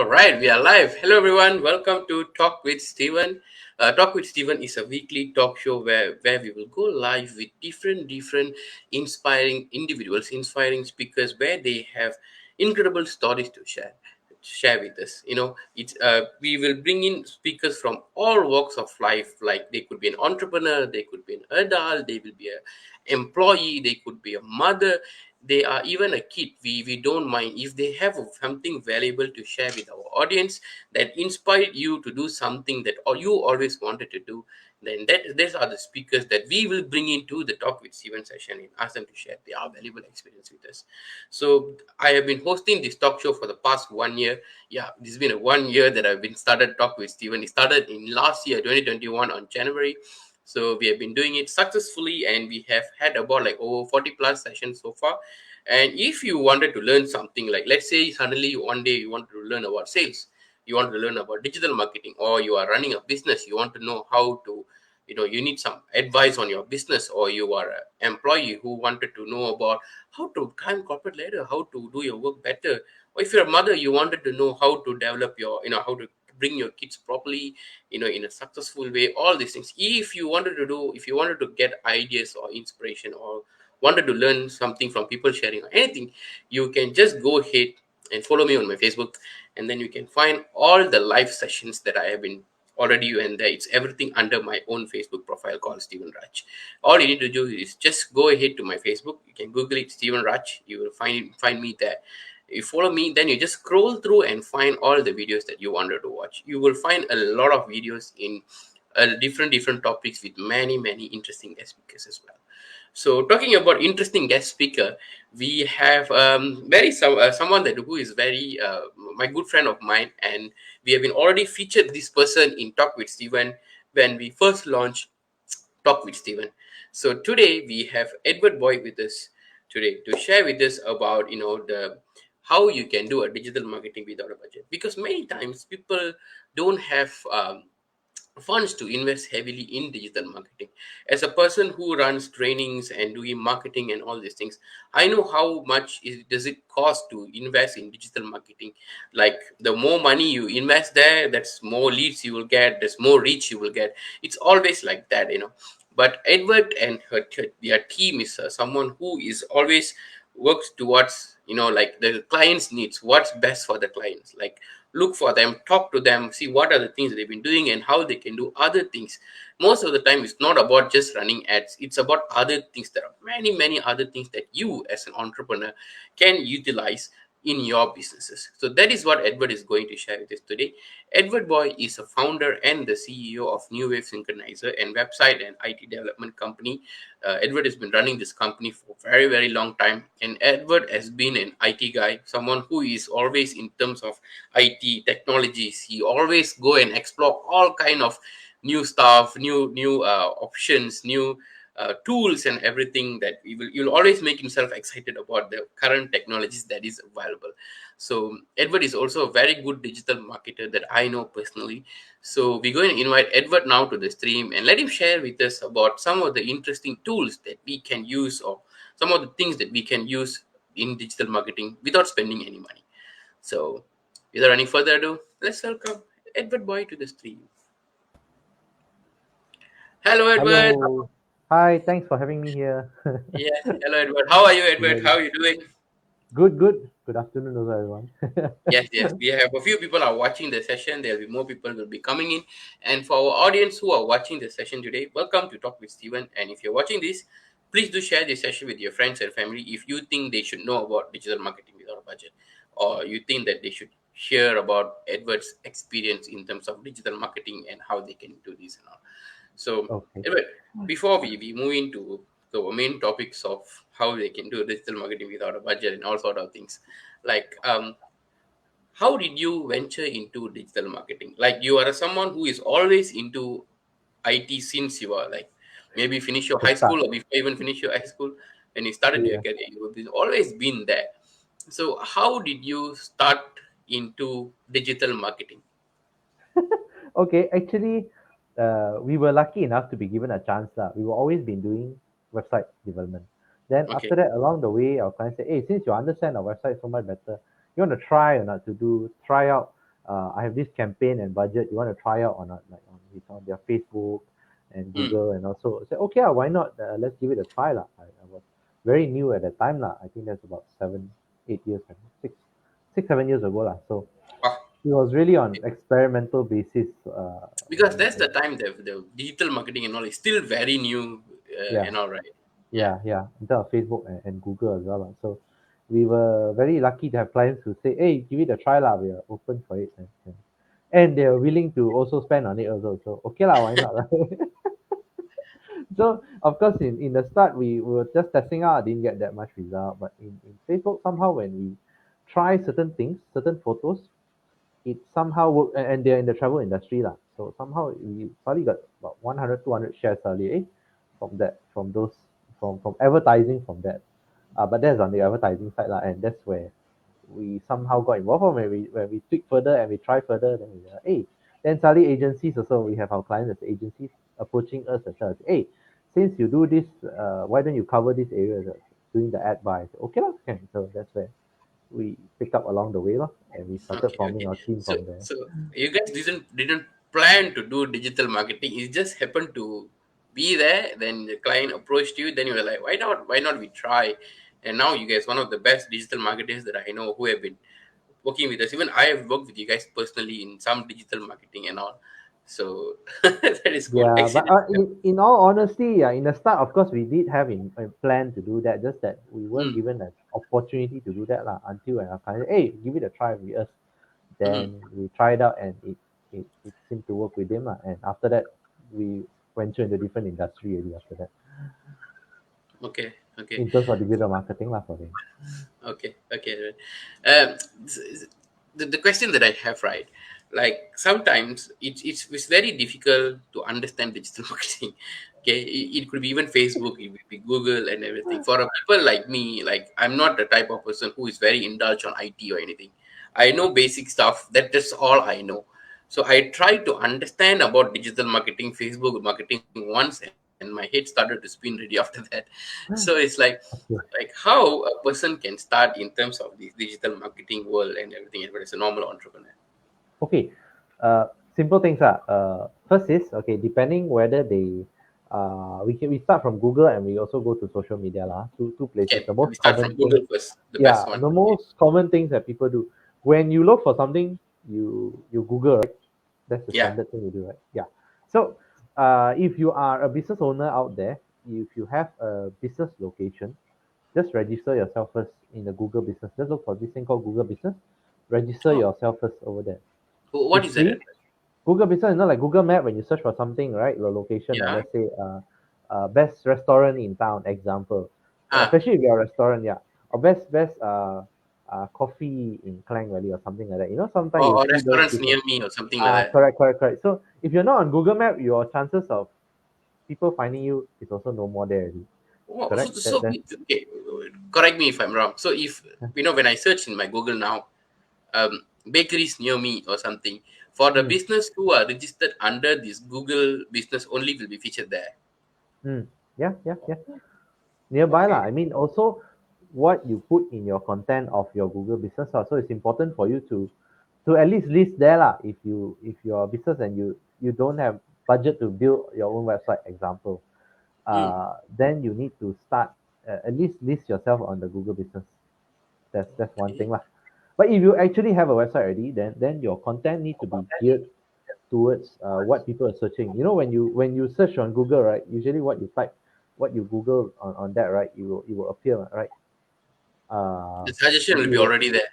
All right, we are live. Hello, everyone. Welcome to Talk with Steven. Talk with Steven is a weekly talk show where we will go live with different inspiring individuals, inspiring speakers, where they have incredible stories to share with us. It's we will bring in speakers from all walks of life. Like they could be an entrepreneur, they could be an adult, they will be a employee, they could be a mother, they are even a kid. We don't mind if they have something valuable to share with our audience that inspired you to do something that or you always wanted to do. Then these are the speakers that we will bring into the Talk with Steven session and ask them to share their valuable experience with us. So I have been hosting this talk show for the past 1 year. Yeah, this has been a 1 year that I've been started Talk with Steven. It started in last year 2021 on January. So we have been doing it successfully, and we have had about like over 40 plus sessions so far. And if you wanted to learn something, like let's say suddenly one day you want to learn about sales, you want to learn about digital marketing, or you are running a business, you want to know how to, you need some advice on your business, or you are an employee who wanted to know about how to climb corporate ladder, how to do your work better, or if you're a mother, you wanted to know how to develop your, how to bring your kids properly, in a successful way. All these things, if you wanted to get ideas or inspiration, or wanted to learn something from people sharing or anything, you can just go ahead and follow me on my Facebook, and then you can find all the live sessions that I have been already, and there it's everything under my own Facebook profile called Steven Raj. All you need to do is just go ahead to my Facebook. You can Google it, Steven Raj. You will find me there. You follow me, then you just scroll through and find all the videos that you wanted to watch. You will find a lot of videos in different topics with many interesting guest speakers as well. So talking about interesting guest speaker, we have someone that who is very my good friend of mine, and we have been already featured this person in Talk with Steven when we first launched Talk with Steven. So today we have Edward Boey with us today to share with us about the how you can do a digital marketing without a budget, because many times people don't have funds to invest heavily in digital marketing. As a person who runs trainings and doing marketing and all these things, I know how much does it cost to invest in digital marketing. Like the more money you invest there, that's more leads you will get, there's more reach you will get. It's always like that. But Edward and their team is someone who is always works towards like the client's needs, what's best for the clients. Like look for them, talk to them, see what are the things they've been doing and how they can do other things. Most of the time it's not about just running ads, it's about other things. There are many other things that you as an entrepreneur can utilize in your businesses. So that is what Edward is going to share with us today. Edward Boey is a founder and the CEO of Newwave Synchronizer and website and IT development company. Edward has been running this company for very long time, and Edward has been an IT guy, someone who is always in terms of IT technologies. He always go and explore all kind of new stuff, new options, new tools and everything that you'll always make himself excited about the current technologies that is available. So Edward is also a very good digital marketer that I know personally. So we're going to invite Edward now to the stream and let him share with us about some of the interesting tools that we can use, or some of the things that we can use in digital marketing without spending any money. So without any further ado, let's welcome Edward Boey to the stream. Hello, Edward. Hello. Hi, thanks for having me here. Yes, hello, Edward. How are you, Edward? Very How are you doing? good, good. Good afternoon, also, everyone. Yes. We have a few people are watching the session. There'll be more people will be coming in. And for our audience who are watching the session today, welcome to Talk with Steven. And if you're watching this, please do share this session with your friends and family if you think they should know about digital marketing without a budget, or you think that they should hear about Edward's experience in terms of digital marketing and how they can do this and all. So, Okay. Edward, before we move into the main topics of how they can do digital marketing without a budget and all sort of things, like how did you venture into digital marketing? Like you are someone who is always into IT since you are like maybe finish your The high start. school, or before even finish your high school, and you started your Yeah. career. You've always been there. So how did you start into digital marketing? Okay, actually, we were lucky enough to be given a chance. We were always been doing website development. Then Okay. after that, along the way, our client said, hey, since you understand our website so much better, you want to try or not to do try out I have this campaign and budget. You want to try out on on their Facebook and Mm. Google, and also I said, okay, why not? Let's give it a try, lah. I was very new at that time, lah. I think that's about 7, 8 years, 6, 7 years ago, lah. So Ah, it was really on experimental basis. because that's the time the digital marketing and all is still very new Yeah, and all right. Yeah. yeah. In terms of Facebook and Google as well, lah. So we were very lucky to have clients who say, "Hey, give it a try, lah. We are open for it," and they are willing to also spend on it also. So okay, lah. Why not, right? So of course, in the start, we were just testing out. Didn't get that much result, but in Facebook somehow when we try certain things, certain photos, it somehow worked, and they're in the travel industry, lah. So somehow we probably got about 100, 200 shares early, from that, from those, from advertising from that. But that's on the advertising side, lah, and that's where we somehow got involved. Or when we tweak further and we try further, then we hey, then suddenly agencies also, we have our clients as agencies approaching us as well. Hey, since you do this, why don't you cover this area doing the ad buy? Okay, lah, can. So that's where we picked up along the way, lah, and we started Okay, forming okay. our team So from there. so you guys didn't plan to do digital marketing. It just happened to be there. Then the client approached you. Then you were like, why not? Why not we try? And now you guys one of the best digital marketers that I know who have been working with us. Even I have worked with you guys personally in some digital marketing and all. So that is cool. Yeah, but Excellent. in all honesty, yeah, in the start, of course, we did have in a plan to do that. Just that we weren't Mm, given an opportunity to do that, lah. Until when our client, hey, give it a try with us. mm. Then we tried out, and it seemed to work with him, lah. And after that, we went into a different industry already after that, Okay, okay. in terms of digital marketing, lah, for him. Okay, okay. Um, the question that I have, right? Like sometimes it's very difficult to understand digital marketing. Okay, it could be even Facebook, it could be Google and everything. For a people like me, like I'm not the type of person who is very indulged on IT or anything. I know basic stuff. That's all I know. So I try to understand about digital marketing, Facebook marketing once, and my head started to spin ready after that. So it's Okay. like how a person can start in terms of the digital marketing world and everything as a normal entrepreneur. Okay. Simple things are. First is, okay. Depending whether they, we start from Google, and we also go to social media, lah. Two places. Okay, The we most start from common thing, Google first, the yeah, best one. the Okay. most common things that people do when you look for something, you Google, right? That's the Yeah. standard thing you do, right? Yeah. So, if you are a business owner out there, if you have a business location, just register yourself first in the Google Business. Just look for this thing called Google Business. Register Oh, yourself first over there. what It's is that? free. Google Business is not like Google Map when you search for something, right? The location, Yeah. let's say, best restaurant in town, example. Ah. Especially if you're a restaurant, yeah. Or best coffee in Klang Valley or something like that. You know, sometimes you Or see those restaurants different. near me or something like that. Correct, correct, correct. So if you're not on Google Map, your chances of people finding you is also no more there already. Oh, so, Correct? so okay, correct me if I'm wrong. So if when I search in my Google now, bakeries near me or something, for the Mm, business who are registered under this Google business only will be featured there. mm. Yeah, yeah, yeah. Nearby Okay. lah. I mean, also what you put in your content of your Google business lah. So it's important for you to at least list there lah. If you're a business and you don't have budget to build your own website, example, Mm. then you need to start, at least list yourself on the Google business. That's one Okay. thing lah. But if you actually have a website already, then your content need to be geared towards what people are searching. You know, when you search on Google, right? Usually, what you type, what you Google on that, right? You will appear, right? Uh, The suggestion will you be will, already there.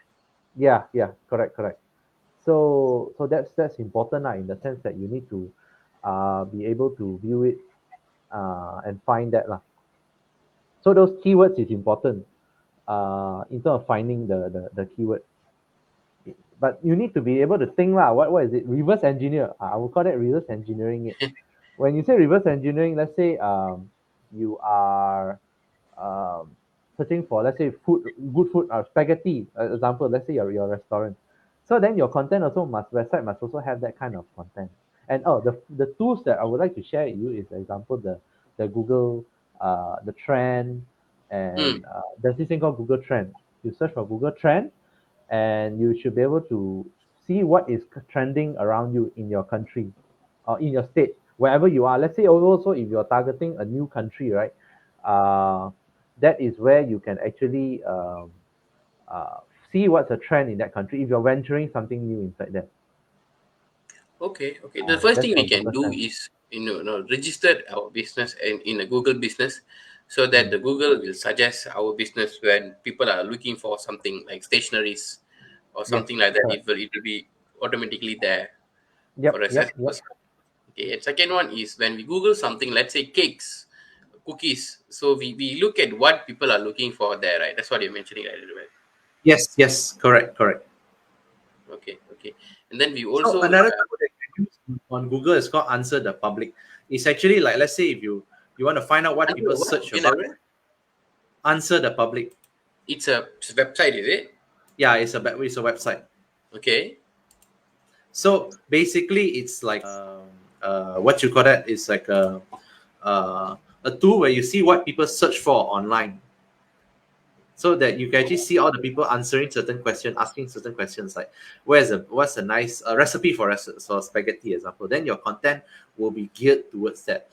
yeah, yeah, correct, correct. So that's important lah, in the sense that you need to be able to view it and find that lah. So those keywords is important in terms of finding the keyword. But you need to be able to think lah. What is it? Reverse engineer. I would call that reverse engineering it. When you say reverse engineering, let's say you are um, searching for, let's say, good food, spaghetti, example. Let's say your restaurant. So then your content also website must also have that kind of content. And the tools that I would like to share with you is, for example, the Google, the trend, and Mm. there's this thing called Google Trend. You search for Google Trend, and you should be able to see what is trending around you in your country or in your state, wherever you are. Let's say also if you're targeting a new country, right? Uh, that is where you can actually uh, see what's a trend in that country if you're venturing something new inside that. Okay, okay. The first That's thing we from can Google do Trends. is register our business in a Google business, so that Mm. the Google will suggest our business when people are looking for something like stationaries or Yes, something like that. correct. It will be automatically there for Yep, us as yep, a yep. person. Okay. And second one is when we Google something, let's say cakes, cookies. So we look at what people are looking for there, right? That's what you're mentioning, right? Yes, yes, correct, correct. Okay, okay. And then we So also another tool that you can use on Google is called Answer the Public. It's actually like, let's say if you want to find out what people what? search Again, about, Answer the Public. it's a website, is it? Yeah, it's a website. Okay. So basically, it's like what you call that is like a tool where you see what people search for online, so that you can actually see all the people answering certain questions, asking certain questions like what's a nice recipe for for spaghetti example. Then your content will be geared towards that.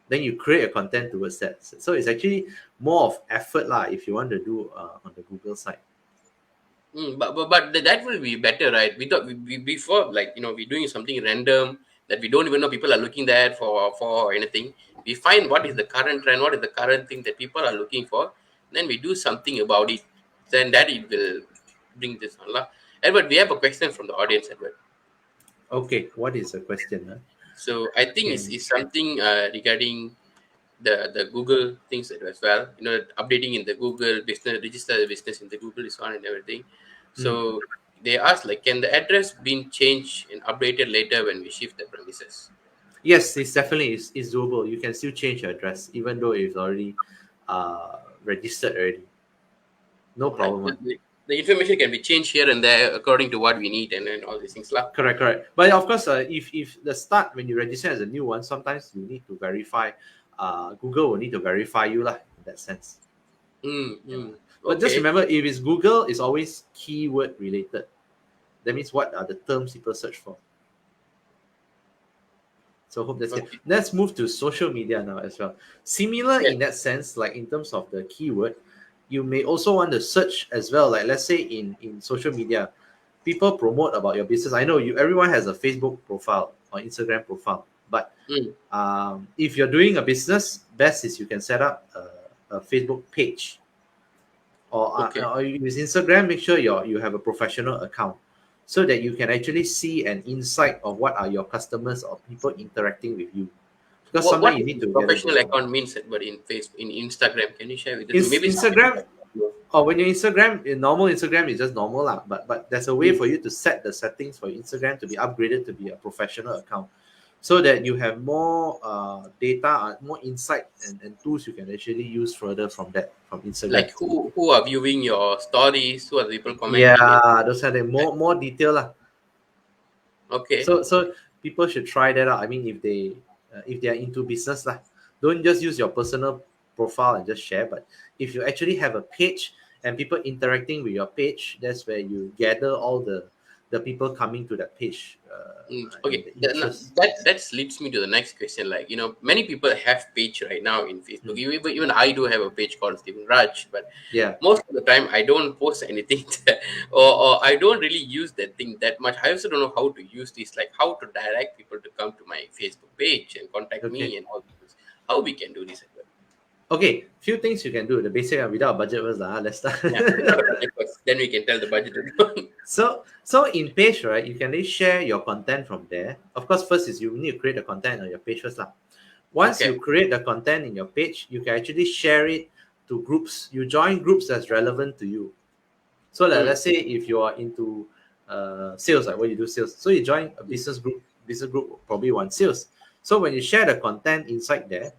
Then you create a content towards that. So it's actually more of effort lah if you want to do on the Google side. But that will be better, right? Before, like, we're doing something random that we don't even know people are looking there for anything. We find what is the current trend, what is the current thing that people are looking for. Then we do something about it. Then that it will bring this on. Lah. Edward, we have a question from the audience, Edward. Okay, what is the question? Huh? So I think Can it's something regarding the Google things as well. Updating in the Google business, register the business in the Google is on and everything. mm. So they asked, like, can the address be changed and updated later when we shift the premises? Yes, it's definitely is doable. You can still change your address even though it's already registered already. No Right. problem. So One. the information can be changed here and there according to what we need and then all these things. Lah. Correct, correct. But of course, if the start when you register as a new one, sometimes you need to verify. Google will need to verify you lah in that sense. Yeah. But just Okay. remember, if it's Google, it's always keyword related. That means what are the terms people search for. So hope that's it. Okay. Let's move to social media now as well. Similar Yes. in that sense, like in terms of the keyword, you may also want to search as well. Like let's say in social media, people promote about your business. I know you everyone has a Facebook profile or Instagram profile, but Mm, if you're doing a business, best is you can set up a Facebook page, okay. or with Instagram, make sure you have a professional account so that you can actually see an insight of what are your customers or people interacting with you. Because What sometimes you is need this to gather professional data. account means, but in Facebook, in Instagram, can you share with us? Maybe some Instagram, people. or when your Instagram, in normal Instagram is just normal lah. But there's a way Mm, for you to set the settings for Instagram to be upgraded to be a professional account, so that you have more data, more insight and tools you can actually use further from that from Instagram. like who are viewing your stories? Who are the people commenting? And Yeah, those are the more detail lah. okay. So people should try that out. I mean, if they are into business lah, don't just use your personal profile and just share. But if you actually have a page and people interacting with your page, that's where you gather all the people coming to that page and Okay, the interest. that leads me to the next question. Like, many people have page right now in Facebook. Mm. Even I do have a page called Stephen Raj, but Yeah. most of the time I don't post anything there, or I don't really use that thing that much. I also don't know how to use this, like how to direct people to come to my Facebook page and contact Okay. me and all this. How we can do this as well? Okay. Few things you can do. The basic without a budget first lah. Let's start. Yeah, without a budget first, then we can tell the budget. So in page, right, you can really share your content from there. Of course, first is you need to create the content on your page first lah. Once you Okay. create the content in your page, you can actually share it to groups. You join groups that's relevant to you. So Mm, let's say if you are into sales, like what you do sales, so you join a business group. Business group probably want sales. So when you share the content inside there,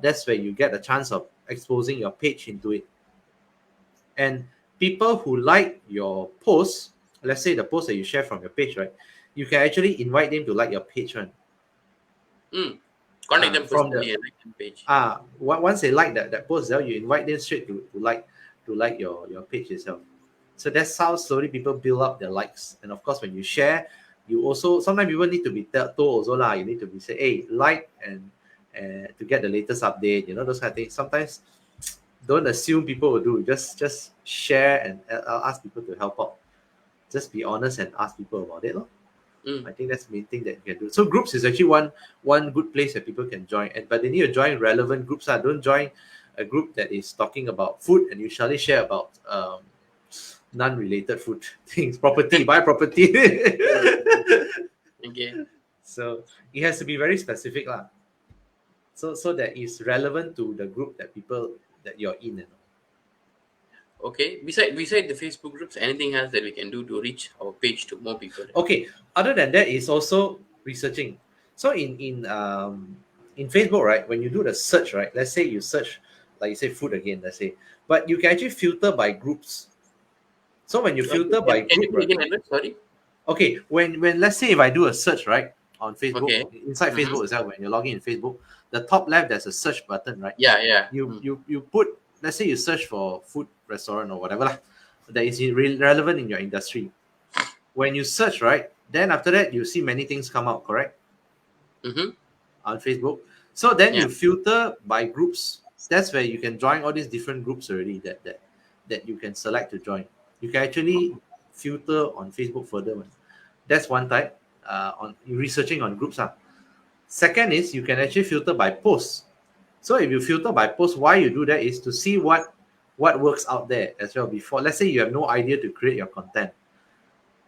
that's where you get a chance of exposing your page into it. And people who like your post, let's say the post that you share from your page, right? You can actually invite them to like your page one. mm. Contact them From the personally and like the page. once they like that post, you invite them straight to like your page itself. So that's how slowly people build up their likes. And of course, when you share, you also sometimes people need to be told also lah. You need to be say, hey, like and to get the latest update. Those kind of things. Sometimes don't assume people will do. Just share and ask people to help out. Just be honest and ask people about it, lor. I think that's the main thing that you can do. So groups is actually one good place that people can join, but they need to join relevant groups. Don't join a group that is talking about food and you shall share about non-related food things, property, buy property. Okay. So it has to be very specific, lah. So that is relevant to the group that people that you're in. Okay. Beside the Facebook groups, anything else that we can do to reach our page to more people? Okay. Other than that, is also researching. So in Facebook, right, when you do the search, right, let's say you search, like you say food again, let's say, but you can actually filter by groups. So when you filter by group, right, sorry. Okay, when let's say if I do a search, right, on Facebook, Okay. inside Facebook itself, when you're logging in Facebook, the top left there's a search button, right? Yeah. You put, let's say you search for food restaurant or whatever lah, that is relevant in your industry. When you search, right, then after that you see many things come out, correct? On Facebook. So then you filter by groups. That's where you can join all these different groups already that you can select to join. You can actually filter on Facebook further. That's one type on researching on groups. Second is you can actually filter by posts. So if you filter by posts, why you do that is to see what works out there as well. Before, let's say you have no idea to create your content.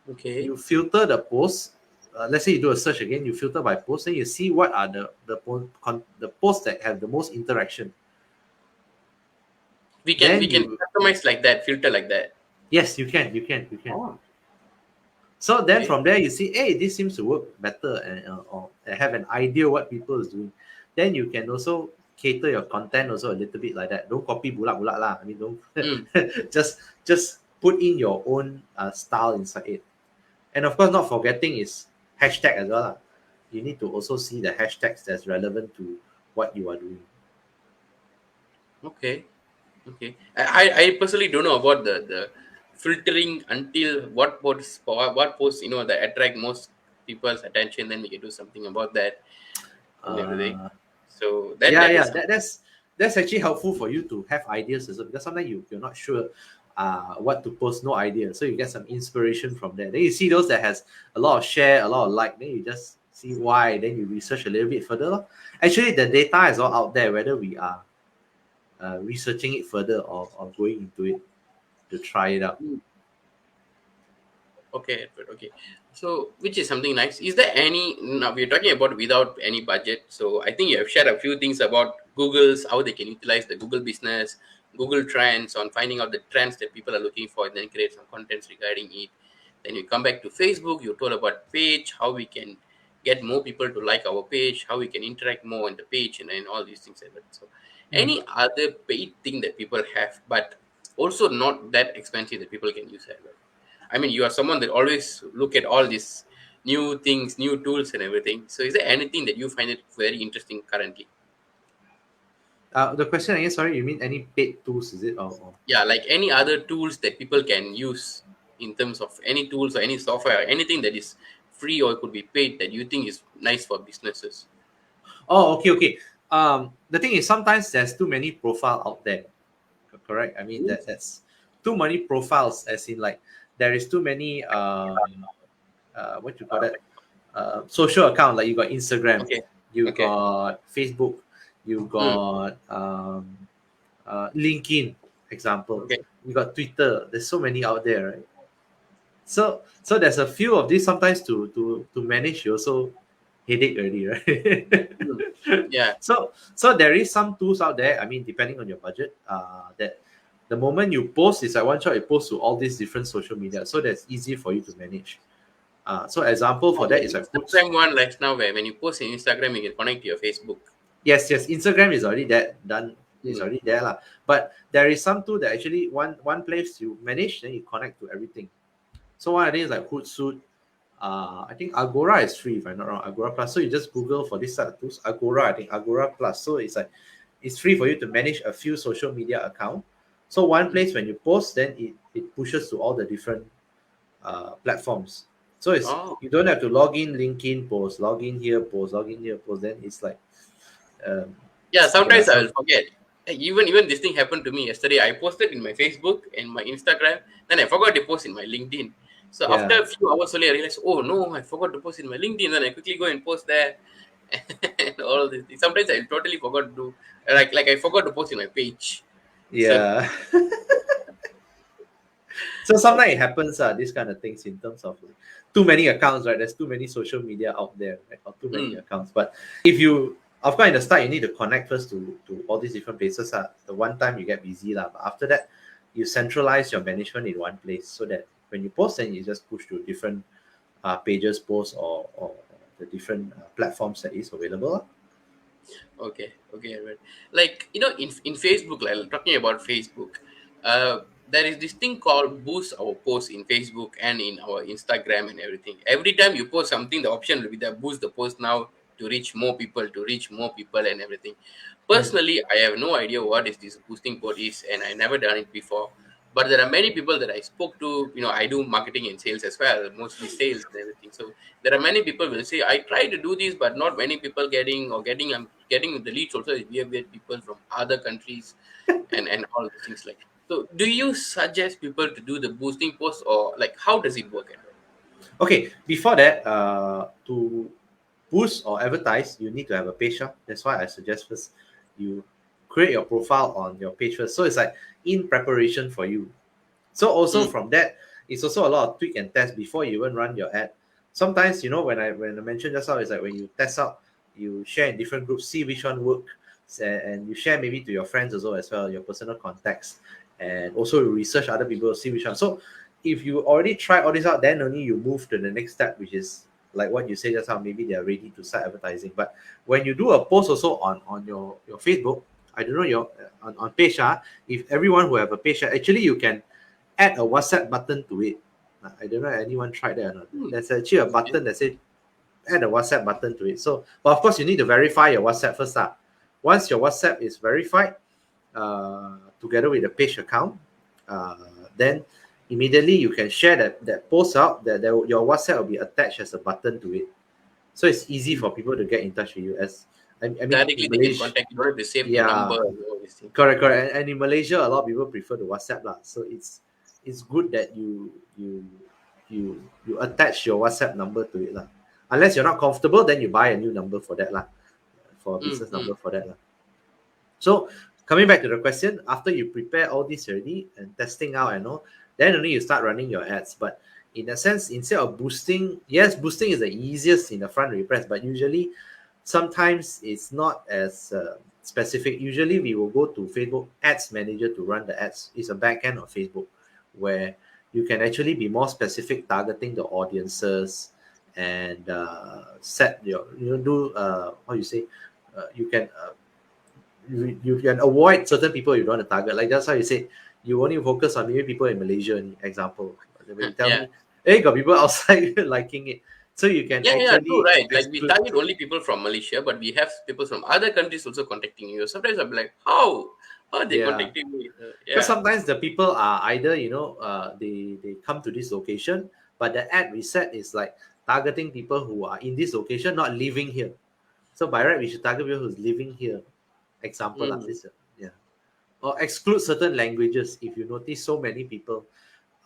Okay. You filter the posts. Let's say you do a search again. You filter by posts, and you see what are the posts that have the most interaction. We can customize like that, filter like that. Yes, you can. Oh. So then from there you see, hey, this seems to work better, and or have an idea what people is doing. Then you can also cater your content also a little bit like that. Don't copy bulak lah. I mean, don't just put in your own style inside it. And of course, not forgetting is hashtag as well lah. You need to also see the hashtags that's relevant to what you are doing. Okay. I personally don't know about the filtering until what posts that attract most people's attention. Then we can do something about that and everything. So that's actually helpful for you to have ideas as well, because sometimes you're not sure what to post, no idea. So you get some inspiration from there. Then you see those that has a lot of share, a lot of like. Then you just see why. Then you research a little bit further. Actually, the data is all out there. Whether we are researching it further or going into it to try it out. Okay. So, which is something nice. Is there any, now we're talking about without any budget. So I think you have shared a few things about Google's, how they can utilize the Google business, Google trends on finding out the trends that people are looking for, and then create some contents regarding it. Then you come back to Facebook, you told about page, how we can get more people to like our page, how we can interact more on the page, and all these things like that. So any other paid thing that people have, but also not that expensive that people can use as well? I mean, you are someone that always look at all these new things, new tools and everything. So is there anything that you find it very interesting currently? The question again, sorry, you mean any paid tools, is it? Or... Yeah, like any other tools that people can use in terms of any tools or any software, anything that is free or could be paid that you think is nice for businesses. Oh, okay. The thing is, sometimes there's too many profiles out there. Correct? I mean, that's too many profiles, as in like there is too many what you call that, social account. Like you got Instagram, you got Facebook, you got LinkedIn, example. You got Twitter. There's so many out there, right? So there's a few of these. Sometimes to manage, you also headache already, right? Yeah. So there is some tools out there. I mean, depending on your budget, that the moment you post, it's like one shot. It posts to all these different social media, so that's easy for you to manage. So example for that is like Instagram one, like now where when you post in Instagram, you can connect to your Facebook. Yes. Instagram is already done. It's already there lah. But there is some tool that actually one place you manage, then you connect to everything. So one idea is like Hootsuite. I think Agora is free if I'm not wrong. Agora Plus. So you just Google for this set of tools. Agora, I think Agora Plus. So it's free for you to manage a few social media accounts. So one place when you post, then it it pushes to all the different platforms. So it's Oh, you don't have to log in, link in, post, log in here, post, log in here, post. Then it's like, um, yeah. yeah. Sometimes I So will forget. Even this thing happened to me yesterday. I posted in my Facebook and my Instagram, then I forgot to post in my LinkedIn. So after yeah, a few hours only, I realized, oh no, I forgot to post in my LinkedIn. Then I quickly go and post there, and all this. Sometimes I totally forgot to like I forgot to post in my page. So yeah. So sometimes it happens, these kind of things in terms of like, too many accounts, right? There's too many social media out there, right? Or too many mm, accounts. But if you, of course, in the start, you need to connect first to all these different places. The one time you get busy, but after that, you centralize your management in one place so that when you post, then you just push to different pages, posts, or the different platforms that is available. okay, okay, right. Like in Facebook, like talking about Facebook, there is this thing called boost our post in Facebook and in our Instagram and everything. Every time you post something, the option will be there, boost the post now to reach more people, and everything. Mm. Personally, I have no idea what is this boosting post is, and I never done it before. But there are many people that I spoke to. I do marketing and sales as well, mostly sales and everything. So there are many people will say I try to do this, but not many people getting. I'm getting the leads also is weird people from other countries, and all these things like. So do you suggest people to do the boosting post, or like how does it work at all? Okay, before that, to boost or advertise, you need to have a page. That's why I suggest first you create your profile on your page first. So it's like in preparation for you. So also Mm, from that, it's also a lot of tweak and test before you even run your ad. Sometimes when I mentioned just now, it's like when you test out, you share in different groups, see which one work, and you share maybe to your friends also as well, your personal contacts, and also you research other people, see which one. So if you already try all this out, then only you move to the next step, which is like what you say just now. Maybe they are ready to start advertising. But when you do a post also on your Facebook, I don't know your on page, if everyone who have a page, actually you can add a WhatsApp button to it. I don't know if anyone tried that or not. mm, There's actually a okay. button that says add a WhatsApp button to it. So, but of course, you need to verify your WhatsApp first. Once your WhatsApp is verified, together with the page account, uh, then immediately you can share that post out. That your WhatsApp will be attached as a button to it. So it's easy Mm. for people to get in touch with you. I mean, Directly in they can Malaysia, contact you. Don't have to save the number yeah, and all these things. correct, correct. And in Malaysia, a lot of people prefer the WhatsApp lah. So it's good that you attach your WhatsApp number to it lah. Unless you're not comfortable, then you buy a new number for that lah, for a Mm, business mm. number for that lah. So coming back to the question, after you prepare all this already and testing out and all, then only you start running your ads. But in a sense, instead of boosting, yes, boosting is the easiest in the front repress, but usually sometimes it's not as specific. Usually we will go to Facebook Ads Manager to run the ads. It's a backend of Facebook where you can actually be more specific, targeting the audiences and set your, do how you say, you can you can avoid certain people you don't want to target. Like that's how you say you only focus on maybe people in Malaysia, example. When you tell Yeah. me, hey, got people outside liking it, so you can Yeah, yeah, true, actually right. Like we exclude. target only people from Malaysia, but we have people from other countries also contacting you. Sometimes I'm like, how are they Yeah, contacting me? because Yeah. sometimes the people are either they come to this location, but the ad reset is like targeting people who are in this location, not living here. So by right, we should target people who's living here. Example lah, Mm, this yeah. Or exclude certain languages if you notice so many people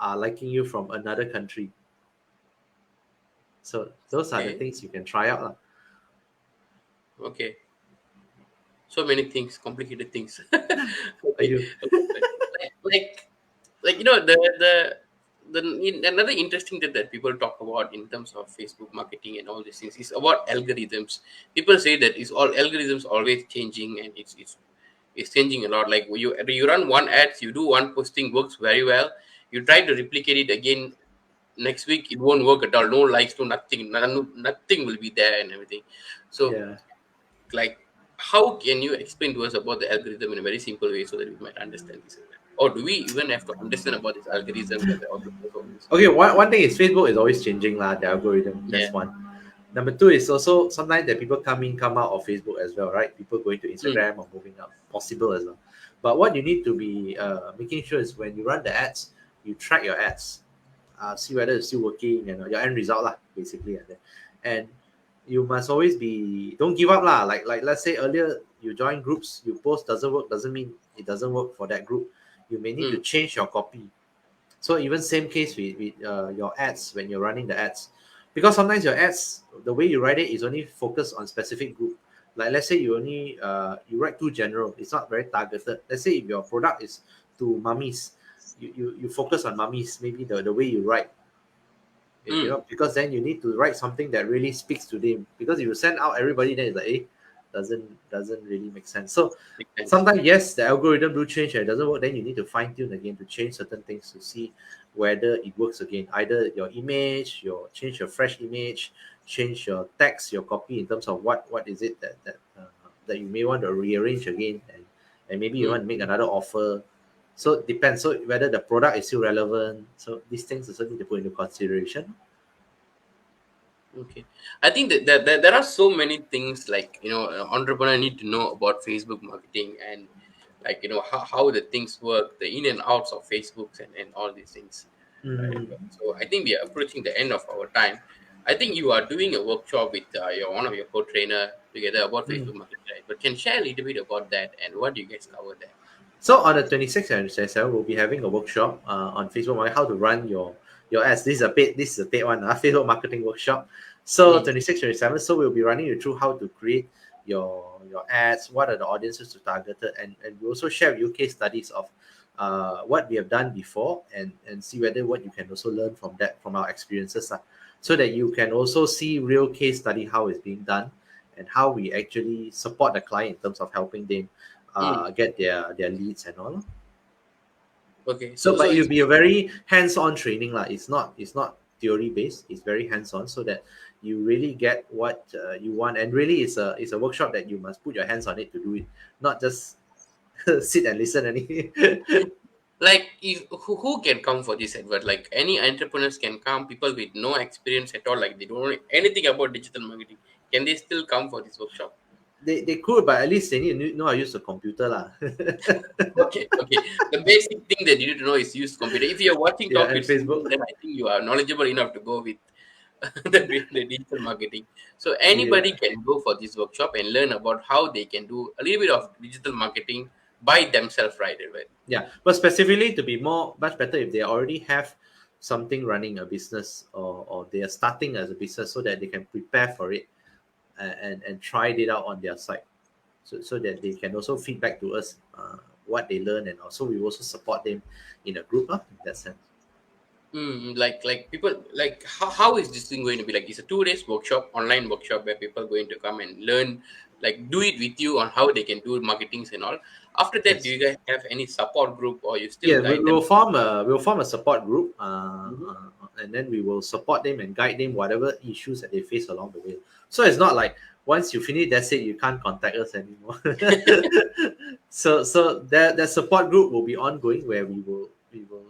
are liking you from another country. So those are the okay. things you can try out. Okay. So many things, complicated things. Are Okay. you? Like, another interesting thing that people talk about in terms of Facebook marketing and all these things is about algorithms. People say that it's all algorithms always changing, and it's changing a lot. Like you run one ads, you do one posting, works very well. You try to replicate it again next week, it won't work at all. No likes, no nothing, nothing will be there and everything. So Yeah. like, how can you explain to us about the algorithm in a very simple way so that we might understand this? Or do we even have to understand about these algorithms and the algorithms all this? Okay. One thing is Facebook is always changing lah. The algorithm. Yeah. That's one. Number two is also sometimes that people come in, come out of Facebook as well, right? People going to Mm, Instagram or moving up, possible as well. But what you need to be making sure is when you run the ads, you track your ads, see whether it's still working, and your end result lah, basically. And you must always be, don't give up lah. Like let's say earlier you join groups, you post doesn't work, doesn't mean it doesn't work for that group. You may need to change your copy. So even same case with your ads when you're running the ads, because sometimes your ads, the way you write it is only focused on specific group. Like let's say you only you write too general, it's not very targeted. Let's say if your product is to mummies, you focus on mummies, maybe the way you write, you know, because then you need to write something that really speaks to them. Because if you send out everybody, then it's like, doesn't really make sense. So sometimes yes, the algorithm do change and it doesn't work, then you need to fine tune again to change certain things to see whether it works again. Either your image, change your fresh image, change your text, your copy in terms of what is it that you may want to rearrange again, and maybe you want to make another offer. So it depends. So whether the product is still relevant. So these things also need to put into consideration. Okay, I think that there are so many things, like, entrepreneur need to know about Facebook marketing, and like, how the things work, the in and outs of Facebooks, and all these things. Right? So I think we are approaching the end of our time. I think you are doing a workshop with your one of your co-trainer together about Facebook marketing, right? But can share a little bit about that and what do you guys cover there? So on the 26th and 27th, we'll be having a workshop on Facebook marketing, how to run your ads. This is a paid one, Facebook marketing workshop. So 26th, 27th, so we'll be running you through how to create your ads, what are the audiences to target, and we also share with you case studies of what we have done before, and see whether what you can also learn from that, from our experiences, so that you can also see real case study how it's being done and how we actually support the client in terms of helping them get their leads and all. Okay, So but it's it'll be a very hands-on training lah. It's not theory based. It's very hands-on, so that you really get what you want. And really, it's a workshop that you must put your hands on it to do it, not just sit and listen. like, if who can come for this, Edward? Like, any entrepreneurs can come, people with no experience at all, like they don't know anything about digital marketing. Can they still come for this workshop? They could, but at least they need to know how to use the computer lah. Okay. The basic thing that you need to know is use computer. If you're watching Yeah, Talk and with Steven, Facebook. then I think you are knowledgeable enough to go with the digital marketing. So Yeah. anybody can go for this workshop and learn about how they can do a little bit of digital marketing by themselves, right, Edward? Yeah, but specifically to be much better if they already have something running a business, or they are starting as a business, so that they can prepare for it, and try it out on their side, so that they can also feedback to us what they learn, and also we also support them in a group, in that sense. Like people, like, how is this thing going to be? Like, it's a 2 days workshop, online workshop, where people are going to come and learn, like, do it with you on how they can do marketings and all. After that, do Yes. you guys have any support group, or you still Yeah, guide them? we'll form a support group, Mhm. and then we will support them and guide them whatever issues that they face along the way. So it's not like once you finish, that's it, you can't contact us anymore. So that support group will be ongoing, where we will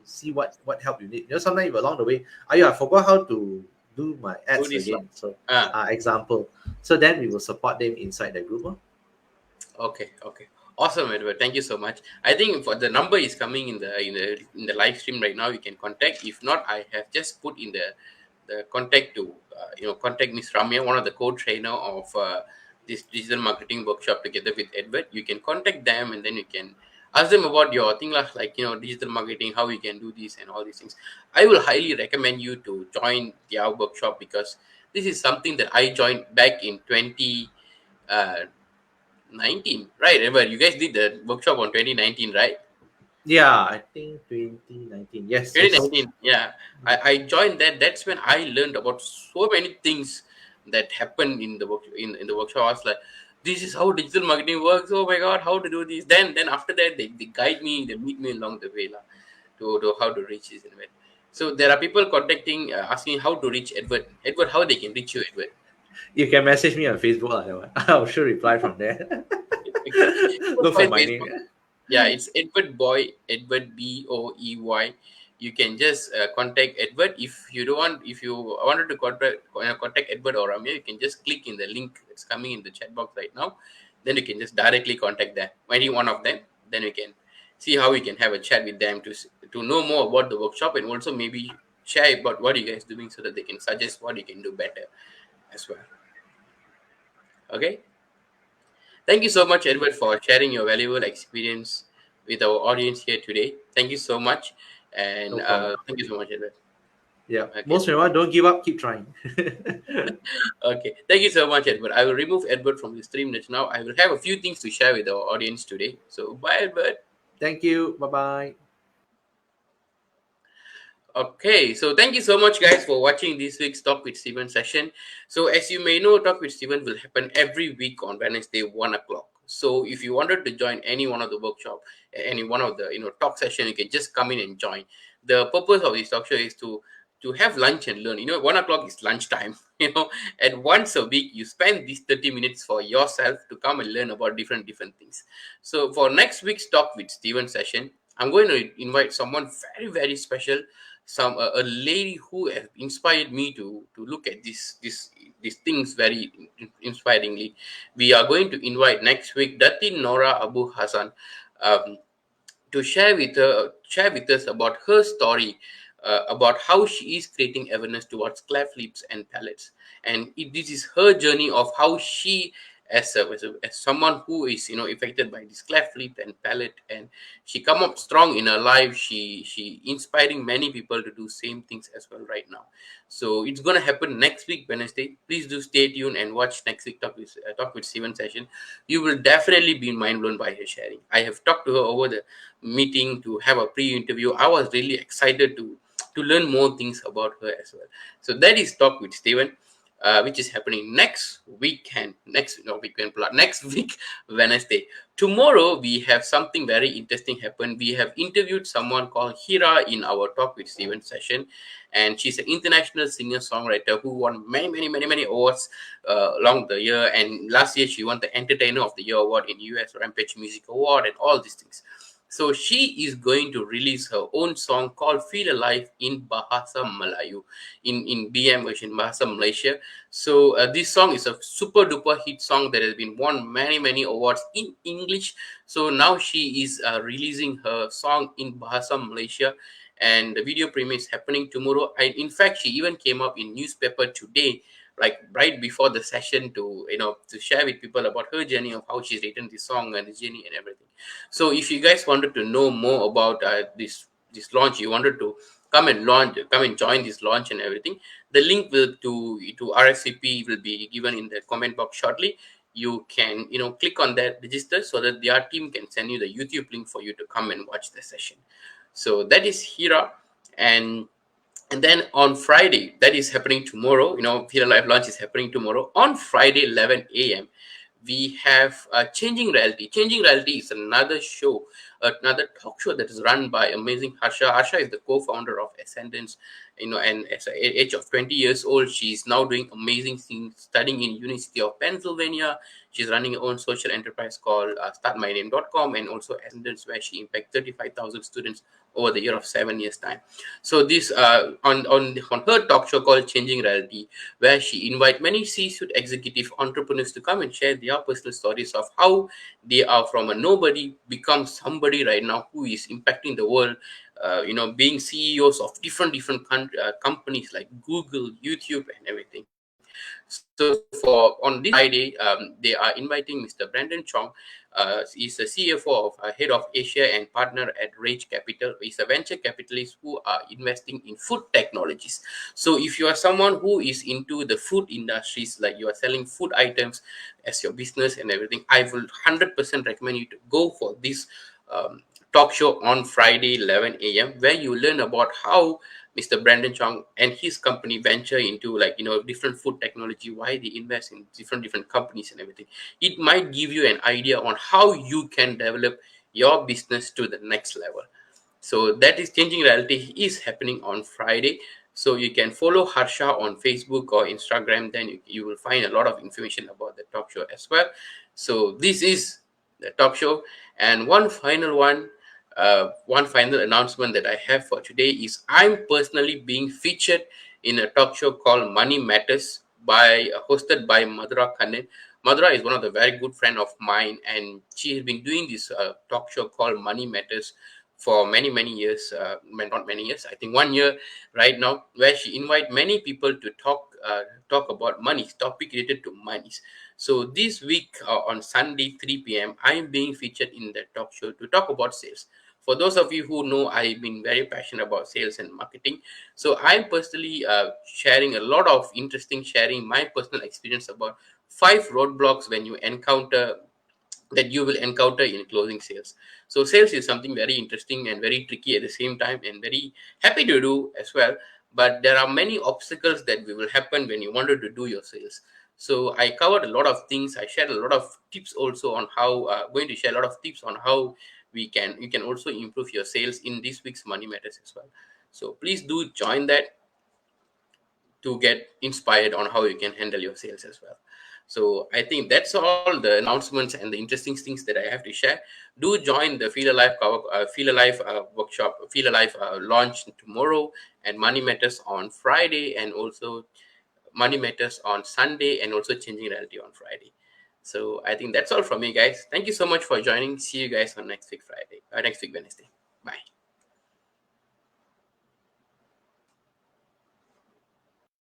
see what help you need. Sometimes along the way, I forgot how to do my Do ads this again. one. So Ah, example. So then we will support them inside the group. okay. Awesome, Edward. Thank you so much. I think for the number is coming in the live stream right now. You can contact. If not, I have just put in the contact to contact Miss Ramya, one of the co-trainer of this digital marketing workshop together with Edward. You can contact them, and then you can ask them about your thing, like, digital marketing, how you can do this and all these things. I will highly recommend you to join their workshop, because this is something that I joined back in 2019, right? Edward, you guys did the workshop on 2019, right? Yeah, I think 2019. Yes, yes. 2019, yeah. I joined that. That's when I learned about so many things that happened in the in the workshop. I was like, this is how digital marketing works. Oh my god, how to do this? Then after that, they guide me, they meet me along the way, lah, to how to reach this event. So there are people contacting, asking how to reach Edward. Edward, how they can reach you, Edward? You can message me on Facebook, that one. I'll sure reply from there. Okay. Look for Profile my name. Facebook. Yeah, it's Edward Boey, Edward Boey. You can just contact Edward. If you wanted to contact Edward or Ramya, you can just click in the link that's coming in the chat box right now. Then you can just directly contact them, any one of them. Then you can see how we can have a chat with them to know more about the workshop, and also maybe share about what you guys doing so that they can suggest what you can do better as well. Okay. Thank you so much, Edward, for sharing your valuable experience with our audience here today. Thank you so much, and No problem. thank you so much, Edward. Yeah. Okay. Most important, don't give up. Keep trying. Okay. Thank you so much, Edward. I will remove Edward from the stream net now. I will have a few things to share with our audience today. So, bye, Edward. Thank you. Bye bye. Okay, so thank you so much, guys, for watching this week's Talk with Steven session. So, as you may know, Talk with Steven will happen every week on Wednesday, 1 o'clock. So, if you wanted to join any one of the workshop, any one of the talk session, you can just come in and join. The purpose of this talk show is to have lunch and learn. 1 o'clock is lunchtime. And once a week, you spend these 30 minutes for yourself to come and learn about different things. So, for next week's Talk with Steven session, I'm going to invite someone very special, a lady who has inspired me to look at these things very inspiringly. We are going to invite next week Datin Nora Abu Hassan, um, to share with us about her story, about how she is creating awareness towards cleft lips and palates, and this is her journey of how she, as someone who is affected by this cleft lip and palate, and she come up strong in her life. She inspiring many people to do same things as well right now. So it's going to happen next week, Wednesday. Please do stay tuned and watch next week Talk with Steven session. You will definitely be mind blown by her sharing. I have talked to her over the meeting to have a pre-interview. I was really excited to learn more things about her as well. So that is Talk with Steven, which is happening next weekend, next week, Wednesday. Tomorrow we have something very interesting happen. We have interviewed someone called Hira in our Talk with Steven session, and she's an international singer songwriter who won many awards along the year. And last year she won the Entertainer of the Year award in US Rampage Music Award and all these things. So she is going to release her own song called Feel Alive in Bahasa Melayu, in BM version, Bahasa Malaysia. So this song is a super duper hit song that has been won many awards in English. So now she is releasing her song in Bahasa Malaysia, and the video premiere is happening tomorrow. And in fact, she even came up in newspaper today, like right before the session, to share with people about her journey of how she's written this song and the journey and everything. So if you guys wanted to know more about this launch, you wanted to come and join this launch and everything, the link will to RSVP will be given in the comment box shortly. You can click on that, register, so that their team can send you the YouTube link for you to come and watch the session. So that is Hira. And then on Friday, that is happening tomorrow. Feel Alive launch is happening tomorrow. On Friday, 11 a.m., we have Changing Reality. Changing Reality is another show, another talk show that is run by amazing Harsha. Harsha is the co-founder of Ascendance, and at the age of 20 years old, she's now doing amazing things, studying in University of Pennsylvania. She's running her own social enterprise called startmyname.com, and also Ascendance, where she impacts 35,000 students over the year of 7 years time. So this on her talk show called Changing Reality, where she invite many C-suite executive entrepreneurs to come and share their personal stories of how they are from a nobody become somebody right now who is impacting the world. Being CEOs of different companies like Google, YouTube, and everything. So for on this Friday, they are inviting Mr. Brandon Chong. He's the CFO of head of Asia and partner at Rage Capital. He's a venture capitalist who are investing in food technologies. So if you are someone who is into the food industries, like you are selling food items as your business and everything, I will 100% recommend you to go for this talk show on Friday, 11 a.m., where you learn about how Mr. Brandon Chong and his company venture into different food technology, why they invest in different companies and everything. It might give you an idea on how you can develop your business to the next level. So that is Changing Reality is happening on Friday. So you can follow Harsha on Facebook or Instagram. Then you will find a lot of information about the talk show as well. So this is the talk show. And one final announcement that I have for today is I'm personally being featured in a talk show called Money Matters hosted by Madhura Kannan. Madhura is one of the very good friend of mine, and she has been doing this talk show called Money Matters for many years. Not many years, I think 1 year right now, where she invite many people to talk about money, topic related to monies. So this week on Sunday 3 p.m., I am being featured in that talk show to talk about sales. For those of you who know, I've been very passionate about sales and marketing. So I'm personally sharing a lot of interesting, sharing my personal experience about 5 roadblocks when you encounter that you will encounter in closing sales. So sales is something very interesting and very tricky at the same time, and very happy to do as well. But there are many obstacles that will happen when you wanted to do your sales. So I covered a lot of things. I shared a lot of tips also on how going to share a lot of tips on how you can also improve your sales in this week's Money Matters as well. So please do join that to get inspired on how you can handle your sales as well. So I think that's all the announcements and the interesting things that I have to share. Do join the Feel Alive workshop, Feel Alive launch tomorrow, and Money Matters on Friday, and also Money Matters on Sunday, and also Changing Reality on Friday. So I think that's all from me, guys. Thank you so much for joining. See you guys on next week Friday, next week Wednesday. Bye.